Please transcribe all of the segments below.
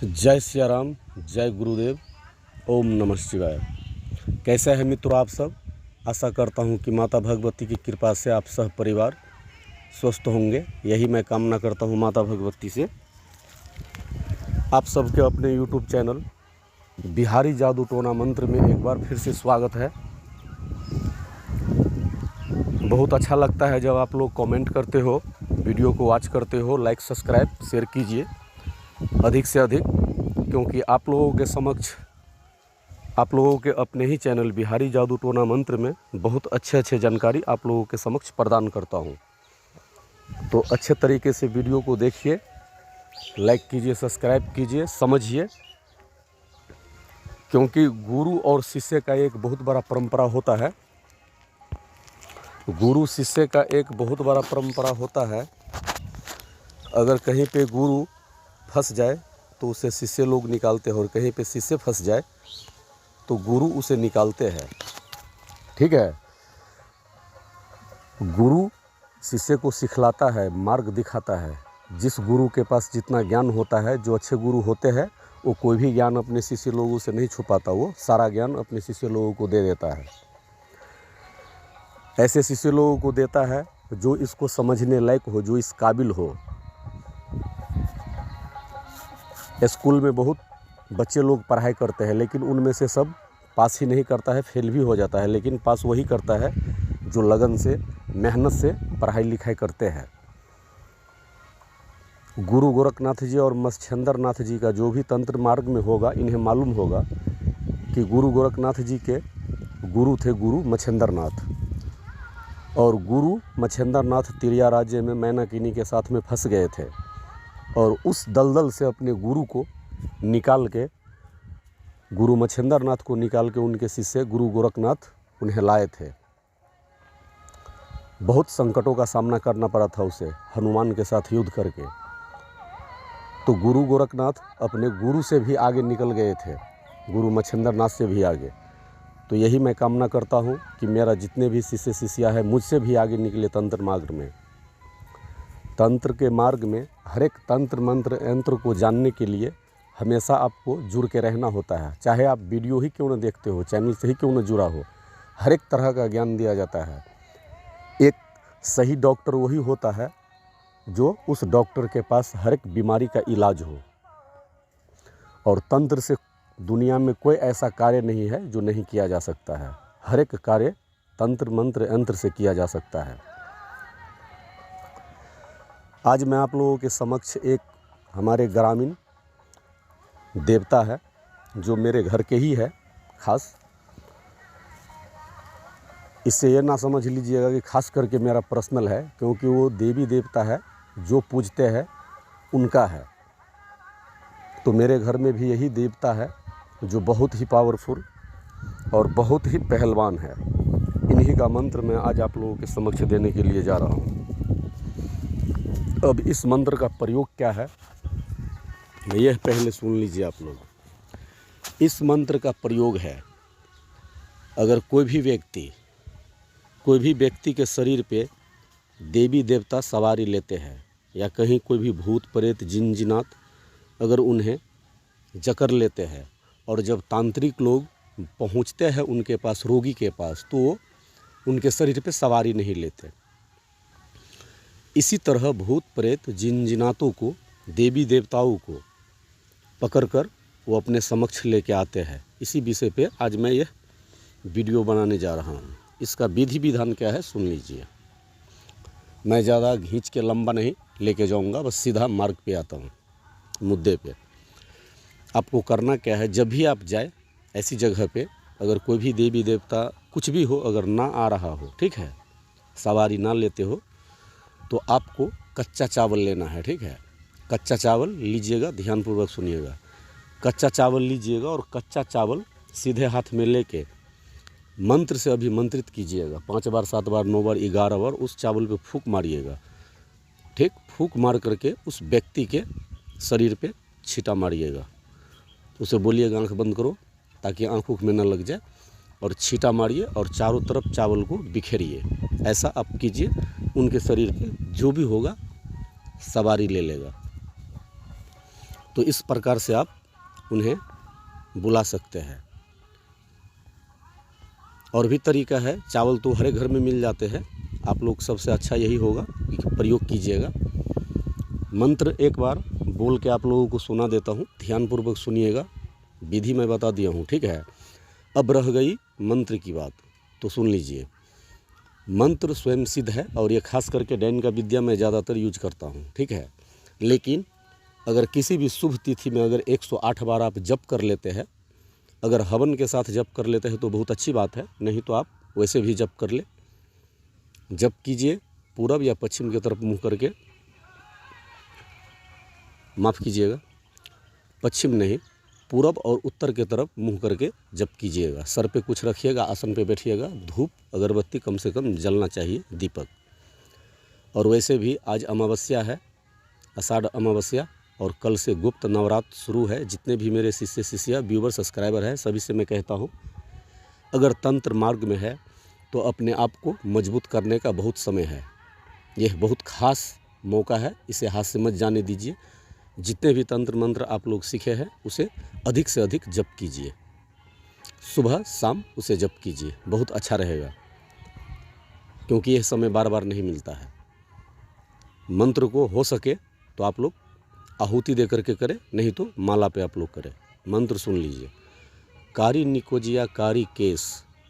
जय सिया राम, जय गुरुदेव, ओम नमः शिवाय। कैसा है मित्रों आप सब। आशा करता हूँ कि माता भगवती की कृपा से आप सब परिवार स्वस्थ होंगे। यही मैं कामना करता हूँ माता भगवती से। आप सबके अपने यूट्यूब चैनल बिहारी जादू टोना मंत्र में एक बार फिर से स्वागत है। बहुत अच्छा लगता है जब आप लोग कमेंट करते हो, वीडियो को वॉच करते हो। लाइक सब्सक्राइब शेयर कीजिए अधिक से अधिक, क्योंकि आप लोगों के समक्ष, आप लोगों के अपने ही चैनल बिहारी जादू टोना मंत्र में बहुत अच्छे जानकारी आप लोगों के समक्ष प्रदान करता हूं। तो अच्छे तरीके से वीडियो को देखिए, लाइक कीजिए, सब्सक्राइब कीजिए, समझिए, क्योंकि गुरु और शिष्य का एक बहुत बड़ा परंपरा होता है। गुरु शिष्य का एक बहुत बड़ा परंपरा होता है। अगर कहीं पे गुरु फंस जाए तो उसे शिष्य लोग निकालते हैं, और कहीं पे शिष्य फंस जाए तो गुरु उसे निकालते हैं। ठीक है। गुरु शिष्य को सिखलाता है, मार्ग दिखाता है। जिस गुरु के पास जितना ज्ञान होता है, जो अच्छे गुरु होते हैं, वो कोई भी ज्ञान अपने शिष्य लोगों से नहीं छुपाता। वो सारा ज्ञान अपने शिष्य लोगों को दे देता है। ऐसे शिष्य लोगों को देता है जो इसको समझने लायक हो, जो इस काबिल हो। स्कूल में बहुत बच्चे लोग पढ़ाई करते हैं, लेकिन उनमें से सब पास ही नहीं करता है, फेल भी हो जाता है। लेकिन पास वही करता है जो लगन से, मेहनत से पढ़ाई लिखाई करते हैं। गुरु गोरखनाथ जी और मत्स्येंद्र नाथ जी का जो भी तंत्र मार्ग में होगा, इन्हें मालूम होगा कि गुरु गोरखनाथ जी के गुरु थे गुरु मत्स्येंद्र नाथ, और गुरु मत्स्येंद्र नाथ तिरिया राज्य में मैनाकिनी के साथ में फंस गए थे, और उस दलदल से अपने गुरु को निकाल के, गुरु मत्स्येंद्र नाथ को निकाल के उनके शिष्य गुरु गोरखनाथ उन्हें लाए थे। बहुत संकटों का सामना करना पड़ा था उसे, हनुमान के साथ युद्ध करके। तो गुरु गोरखनाथ अपने गुरु से भी आगे निकल गए थे, गुरु मत्स्येंद्र नाथ से भी आगे। तो यही मैं कामना करता हूँ कि मेरा जितने भी शिष्य शिष्या है, मुझसे भी आगे निकले तंत्र मार्ग में। तंत्र के मार्ग में हर एक तंत्र मंत्र यंत्र को जानने के लिए हमेशा आपको जुड़ के रहना होता है। चाहे आप वीडियो ही क्यों न देखते हो, चैनल से ही क्यों न जुड़ा हो, हर एक तरह का ज्ञान दिया जाता है। एक सही डॉक्टर वही होता है जो उस डॉक्टर के पास हर एक बीमारी का इलाज हो। और तंत्र से दुनिया में कोई ऐसा कार्य नहीं है जो नहीं किया जा सकता है। हर एक कार्य तंत्र मंत्र यंत्र से किया जा सकता है। आज मैं आप लोगों के समक्ष एक हमारे ग्रामीण देवता है, जो मेरे घर के ही है खास। इससे ये ना समझ लीजिएगा कि खास करके मेरा पर्सनल है, क्योंकि वो देवी देवता है जो पूजते हैं उनका है। तो मेरे घर में भी यही देवता है जो बहुत ही पावरफुल और बहुत ही पहलवान है। इन्हीं का मंत्र मैं आज आप लोगों के समक्ष देने के लिए जा रहा हूँ। अब इस मंत्र का प्रयोग क्या है, यह पहले सुन लीजिए आप लोग। इस मंत्र का प्रयोग है, अगर कोई भी व्यक्ति के शरीर पे देवी देवता सवारी लेते हैं, या कहीं कोई भी भूत प्रेत जिन जिनात अगर उन्हें जकड़ लेते हैं, और जब तांत्रिक लोग पहुंचते हैं उनके पास, रोगी के पास, तो उनके शरीर पे सवारी नहीं लेते। इसी तरह भूत प्रेत जिन जिनातों को, देवी देवताओं को पकड़कर वो अपने समक्ष लेके आते हैं। इसी विषय पे आज मैं यह वीडियो बनाने जा रहा हूँ। इसका विधि विधान क्या है सुन लीजिए। मैं ज़्यादा खींच के लंबा नहीं लेके जाऊँगा, बस सीधा मार्ग पे आता हूँ, मुद्दे पे। आपको करना क्या है, जब भी आप जाए ऐसी जगह पे, अगर कोई भी देवी देवता कुछ भी हो, अगर ना आ रहा हो, ठीक है, सवारी ना लेते हो, तो आपको कच्चा चावल लेना है। ठीक है, कच्चा चावल लीजिएगा, ध्यानपूर्वक सुनिएगा। कच्चा चावल लीजिएगा और कच्चा चावल सीधे हाथ में लेके मंत्र से अभिमंत्रित कीजिएगा। 5 बार 7 बार 9 बार 11 बार उस चावल पे फूंक मारिएगा। ठीक, फूंक मार करके उस व्यक्ति के शरीर पे छींटा मारिएगा। उसे बोलिएगा आंख बंद करो, ताकि आँखों में न लग जाए, और छींटा मारिए और चारों तरफ चावल को बिखेरिए। ऐसा आप कीजिए, उनके शरीर पे जो भी होगा सवारी ले लेगा। तो इस प्रकार से आप उन्हें बुला सकते हैं। और भी तरीका है, चावल तो हर एक घर में मिल जाते हैं, आप लोग सबसे अच्छा यही होगा कि प्रयोग कीजिएगा। मंत्र एक बार बोल के आप लोगों को सुना देता हूँ, ध्यानपूर्वक सुनिएगा। विधि मैं बता दिया हूँ, ठीक है। अब रह गई मंत्र की बात, तो सुन लीजिए। मंत्र स्वयं सिद्ध है और ये खास करके डैन का विद्या मैं ज़्यादातर यूज करता हूँ, ठीक है। लेकिन अगर किसी भी शुभ तिथि में अगर 108 बार आप जप कर लेते हैं, अगर हवन के साथ जप कर लेते हैं तो बहुत अच्छी बात है, नहीं तो आप वैसे भी जप कर ले। जप कीजिए पूरब या पश्चिम की तरफ मुँह करके, माफ़ कीजिएगा, पश्चिम नहीं, पूरब और उत्तर की तरफ मुंह करके जप कीजिएगा। सर पे कुछ रखिएगा, आसन पे बैठिएगा, धूप अगरबत्ती कम से कम जलना चाहिए, दीपक। और वैसे भी आज अमावस्या है, आषाढ़ अमावस्या, और कल से गुप्त नवरात्र शुरू है। जितने भी मेरे शिष्य शिष्या व्यूवर सब्सक्राइबर हैं, सभी से मैं कहता हूँ, अगर तंत्र मार्ग में है तो अपने आप को मजबूत करने का बहुत समय है। यह बहुत खास मौका है, इसे हाथ से मत जाने दीजिए। जितने भी तंत्र मंत्र आप लोग सीखे हैं उसे अधिक से अधिक जप कीजिए, सुबह शाम उसे जप कीजिए, बहुत अच्छा रहेगा, क्योंकि यह समय बार बार नहीं मिलता है। मंत्र को हो सके तो आप लोग आहुति दे करके करें, नहीं तो माला पे आप लोग करें। मंत्र सुन लीजिए। कारी निकोजिया कारी केस,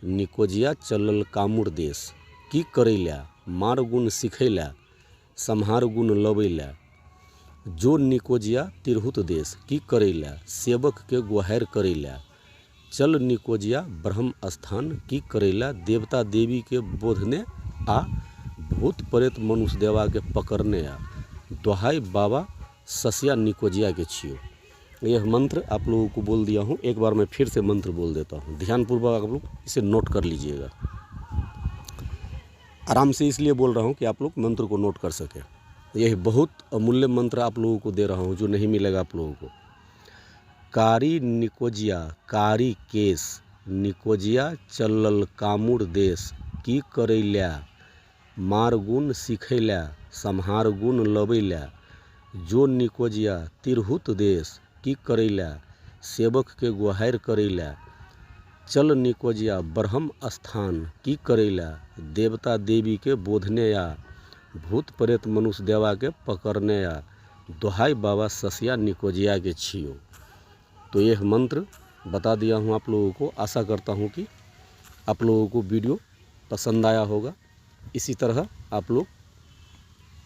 निकोजिया चलल कामुर देश, की करैल्या मार गुण सिखैल्या, सम्हार गुण लबैल्या, जो निकोजिया तिरहुत देश, की करैल्या सेवक के गुहार करैल्या, चल निकोजिया ब्रह्म स्थान, की करैल्या देवता देवी के बोधने आ, भूत प्रेत मनुष्य देवा के पकड़ने आ, दोहाई बाबा ससिया निकोजिया के छियो। यह मंत्र आप लोगों को बोल दिया हूँ, एक बार मैं फिर से मंत्र बोल देता हूँ, ध्यानपूर्वक आप लोग इसे नोट कर लीजिएगा। आराम से इसलिए बोल रहा हूँ कि आप लोग मंत्र को नोट कर सकें। यह बहुत अमूल्य मंत्र आप लोगों को दे रहा हूँ, जो नहीं मिलेगा आप लोगों को। कारी निकोजिया कारी केस, निकोजिया चलल कामुर देश, की करैल्या मार गुण सिखैल्या, सम्हार गुण लबैल्या, जो निकोजिया तिरहुत देश, की करैल्या सेवक के गुहार करैल्या, चल निकोजिया ब्रह्म स्थान, की करैल्या देवता देवी के बोधने आ, भूत प्रेत मनुष्य देवा के पकड़ने आ, दोहाई बाबा ससिया निकोजिया के छियो। तो यह मंत्र बता दिया हूँ आप लोगों को। आशा करता हूँ कि आप लोगों को वीडियो पसंद आया होगा। इसी तरह आप लोग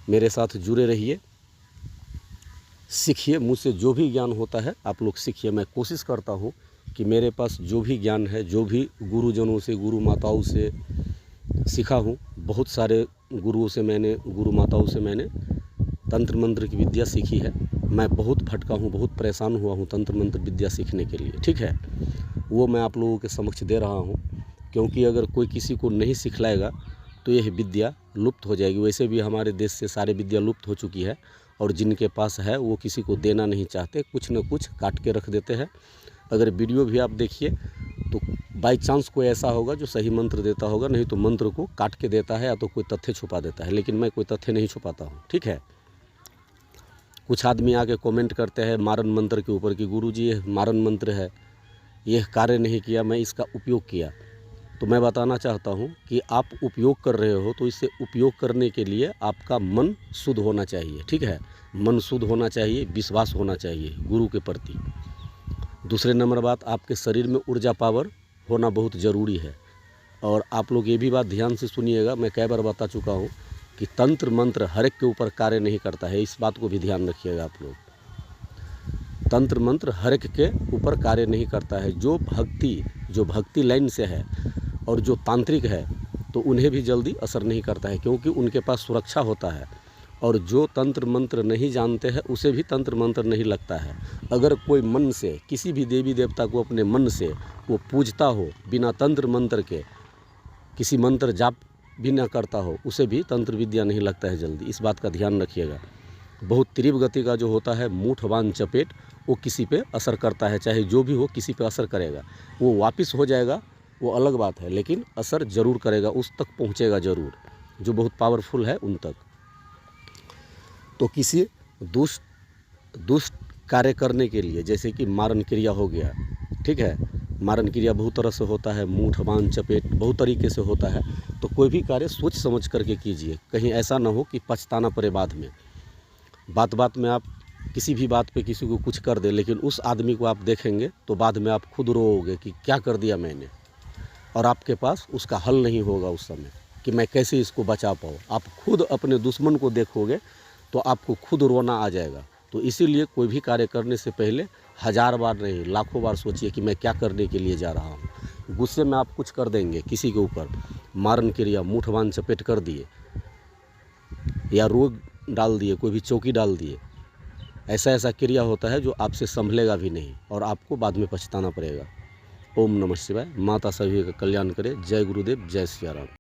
मेरे साथ जुड़े रहिए, सीखिए मुझसे जो भी ज्ञान होता है आप लोग सीखिए। मैं कोशिश करता हूँ कि मेरे पास जो भी ज्ञान है, जो भी गुरुजनों से, गुरु माताओं से सीखा हूँ, बहुत सारे गुरुओं से मैंने, गुरु माताओं से मैंने तंत्र मंत्र की विद्या सीखी है। मैं बहुत भटका हूँ, बहुत परेशान हुआ हूँ तंत्र मंत्र विद्या सीखने के लिए, ठीक है। वो मैं आप लोगों के समक्ष दे रहा हूँ, क्योंकि अगर कोई किसी को नहीं सिखलाएगा तो यह विद्या लुप्त हो जाएगी। वैसे भी हमारे देश से सारे विद्या लुप्त हो चुकी है, और जिनके पास है वो किसी को देना नहीं चाहते, कुछ न कुछ काट के रख देते हैं। अगर वीडियो भी आप देखिए तो बाई चांस कोई ऐसा होगा जो सही मंत्र देता होगा, नहीं तो मंत्र को काट के देता है या तो कोई तथ्य छुपा देता है। लेकिन मैं कोई तथ्य नहीं छुपाता हूँ, ठीक है। कुछ आदमी आके कमेंट करते हैं मारन मंत्र के ऊपर कि गुरुजी यह मारन मंत्र है, यह कार्य नहीं किया, मैं इसका उपयोग किया। तो मैं बताना चाहता हूँ कि आप उपयोग कर रहे हो तो इसे उपयोग करने के लिए आपका मन शुद्ध होना चाहिए, ठीक है। मन शुद्ध होना चाहिए, विश्वास होना चाहिए गुरु के प्रति। दूसरे नंबर बात, आपके शरीर में ऊर्जा पावर होना बहुत ज़रूरी है। और आप लोग ये भी बात ध्यान से सुनिएगा, मैं कई बार बता चुका हूँ कि तंत्र मंत्र हर एक के ऊपर कार्य नहीं करता है, इस बात को भी ध्यान रखिएगा आप लोग। तंत्र मंत्र हर एक के ऊपर कार्य नहीं करता है। जो भक्ति लाइन से है और जो तांत्रिक है तो उन्हें भी जल्दी असर नहीं करता है, क्योंकि उनके पास सुरक्षा होता है। और जो तंत्र मंत्र नहीं जानते हैं उसे भी तंत्र मंत्र नहीं लगता है। अगर कोई मन से किसी भी देवी देवता को अपने मन से वो पूजता हो, बिना तंत्र मंत्र के, किसी मंत्र जाप भी ना करता हो, उसे भी तंत्र विद्या नहीं लगता है जल्दी। इस बात का ध्यान रखिएगा। बहुत तीव्र गति का जो होता है मूठ बांध चपेट, वो किसी पे असर करता है, चाहे जो भी हो किसी पे असर करेगा। वो वापस हो जाएगा वो अलग बात है, लेकिन असर ज़रूर करेगा, उस तक पहुँचेगा ज़रूर, जो बहुत पावरफुल है उन तक। तो किसी दुष्ट कार्य करने के लिए, जैसे कि मारन क्रिया हो गया, ठीक है, मारन क्रिया बहुत तरह से होता है, मूठ बांध चपेट बहुत तरीके से होता है। तो कोई भी कार्य सोच समझ करके कीजिए, कहीं ऐसा ना हो कि पछताना पड़े बाद में। बात बात में आप किसी भी बात पे किसी को कुछ कर दे, लेकिन उस आदमी को आप देखेंगे तो बाद में आप खुद रोओगे कि क्या कर दिया मैंने, और आपके पास उसका हल नहीं होगा उस समय कि मैं कैसे इसको बचा पाऊँ। आप खुद अपने दुश्मन को देखोगे तो आपको खुद रोना आ जाएगा। तो इसीलिए कोई भी कार्य करने से पहले 1000 बार नहीं, लाखों बार सोचिए कि मैं क्या करने के लिए जा रहा हूँ। गुस्से में आप कुछ कर देंगे किसी के ऊपर, मारन क्रिया, मुठ बांध चपेट कर दिए, या रोग डाल दिए, कोई भी चौकी डाल दिए, ऐसा ऐसा क्रिया होता है जो आपसे संभलेगा भी नहीं और आपको बाद में पछताना पड़ेगा। ओम नमः शिवाय। माता सभी का कल्याण करे। जय गुरुदेव, जय सिया राम।